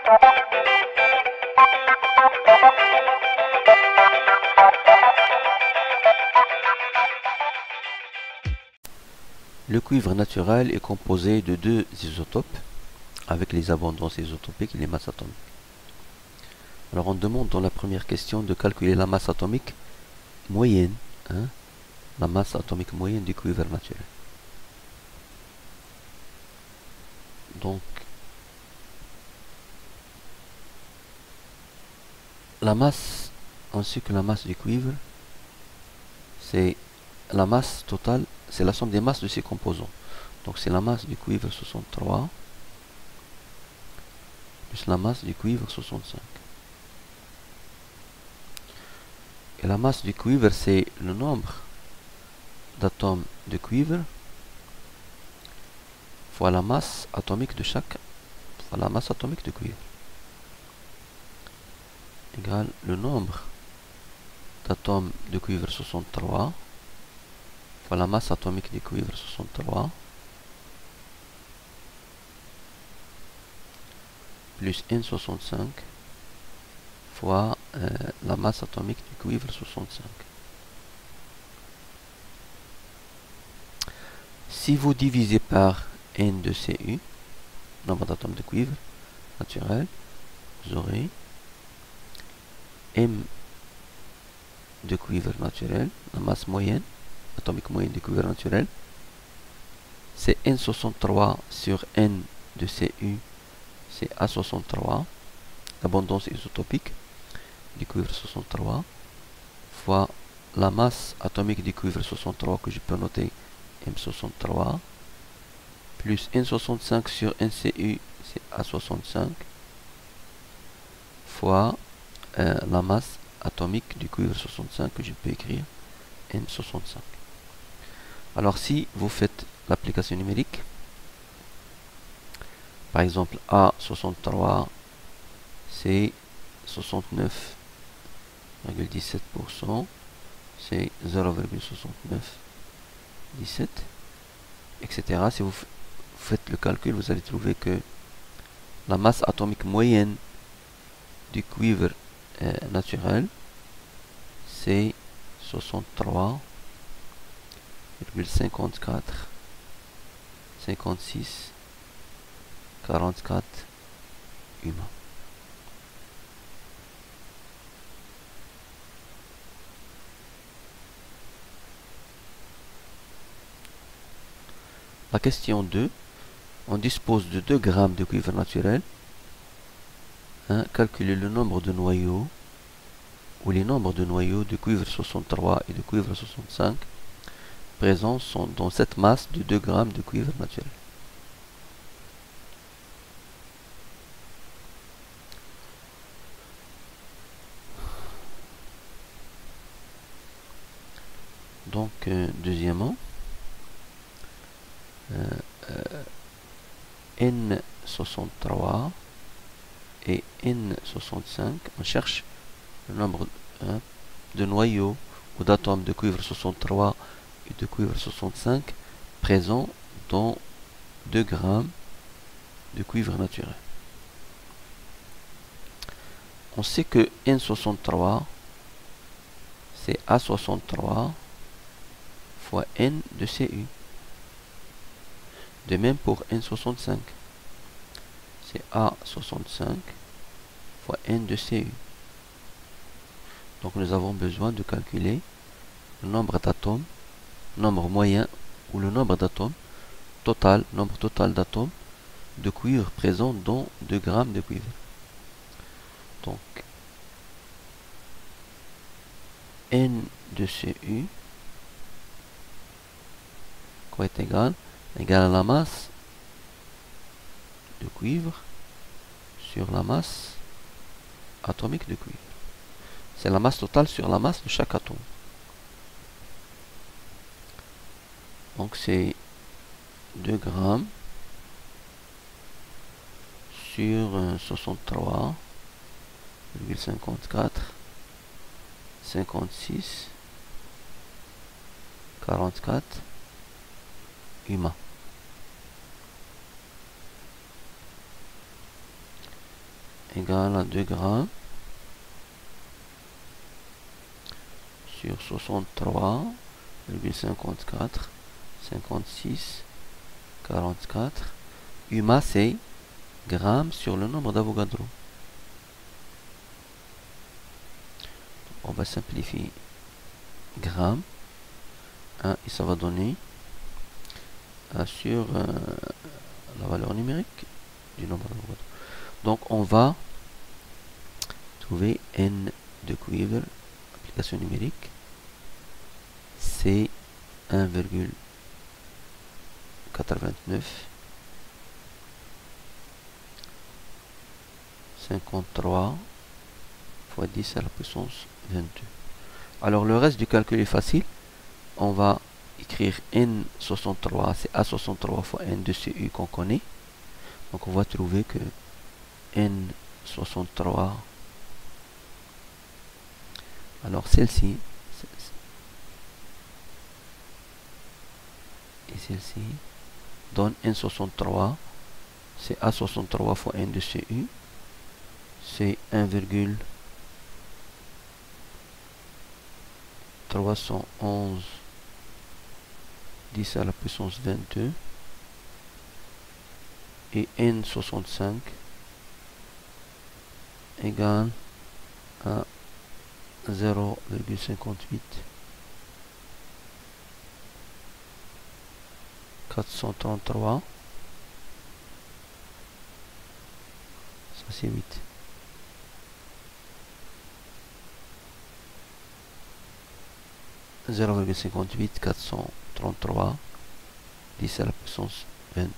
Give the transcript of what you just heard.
Le cuivre naturel est composé de deux isotopes avec les abondances isotopiques et les masses atomiques. Alors on demande dans la première question de calculer la masse atomique moyenne, la masse atomique moyenne du cuivre naturel. Donc la masse ainsi que la masse du cuivre, c'est la masse totale, c'est la somme des masses de ses composants. Donc c'est la masse du cuivre 63 plus la masse du cuivre 65. Et la masse du cuivre, c'est le nombre d'atomes de cuivre fois la masse atomique de chaque, fois la masse atomique de cuivre, égale le nombre d'atomes de cuivre 63 fois la masse atomique du cuivre 63 plus N65 fois la masse atomique du cuivre 65. Si vous divisez par N de Cu, nombre d'atomes de cuivre naturel, vous aurez M de cuivre naturel, la masse moyenne, atomique moyenne du cuivre naturel, c'est N63 sur N de Cu, c'est A63, l'abondance isotopique du cuivre 63, fois la masse atomique du cuivre 63 que je peux noter M63, plus N65 sur NCU, c'est A65, fois la masse atomique du cuivre 65 que je peux écrire M65. Alors si vous faites l'application numérique, par exemple A63 c'est 69,17%, c'est 0,6917, etc. Si vous faites le calcul, vous allez trouver que la masse atomique moyenne du cuivre naturel, c'est 63,54, 56, 44 humains. La question 2, on dispose de 2 grammes de cuivre naturel. Calculez le nombre de noyaux ou les nombres de noyaux de cuivre 63 et de cuivre 65 présents sont dans cette masse de 2 grammes de cuivre naturel. Donc, deuxièmement, N63 et N65, on cherche le nombre de noyaux ou d'atomes de cuivre 63 et de cuivre 65 présents dans 2 grammes de cuivre naturel. On sait que N63 c'est A63 fois N de Cu. De même pour N65, c'est A65 fois N de Cu. Donc nous avons besoin de calculer le nombre d'atomes, nombre moyen ou le nombre d'atomes total, nombre total d'atomes de cuivre présents dans 2 grammes de cuivre. Donc N de Cu quoi est égal à la masse de cuivre sur la masse atomique de cuivre. C'est la masse totale sur la masse de chaque atome. Donc c'est 2 grammes sur 63,54, 56, 44 humains. égale à 2 grammes sur 63,54, 56, 44. UMA, c'est grammes sur le nombre d'Avogadro. On va simplifier grammes. Et ça va donner sur la valeur numérique du nombre d'Avogadro. Donc on va trouver N de cuivre, application numérique, c'est 1,89 53 fois 10 à la puissance 22. Alors le reste du calcul est facile. On va écrire N63, c'est A63 fois N de CU qu'on connaît. Donc on va trouver que N63, alors celle-ci, et celle-ci, donne N63, c'est A63 fois N de CU, c'est 1,311 10 à la puissance 22 et N65 égale à 0,58 433, ça c'est 8. « 0,58 433 10 à la puissance 22.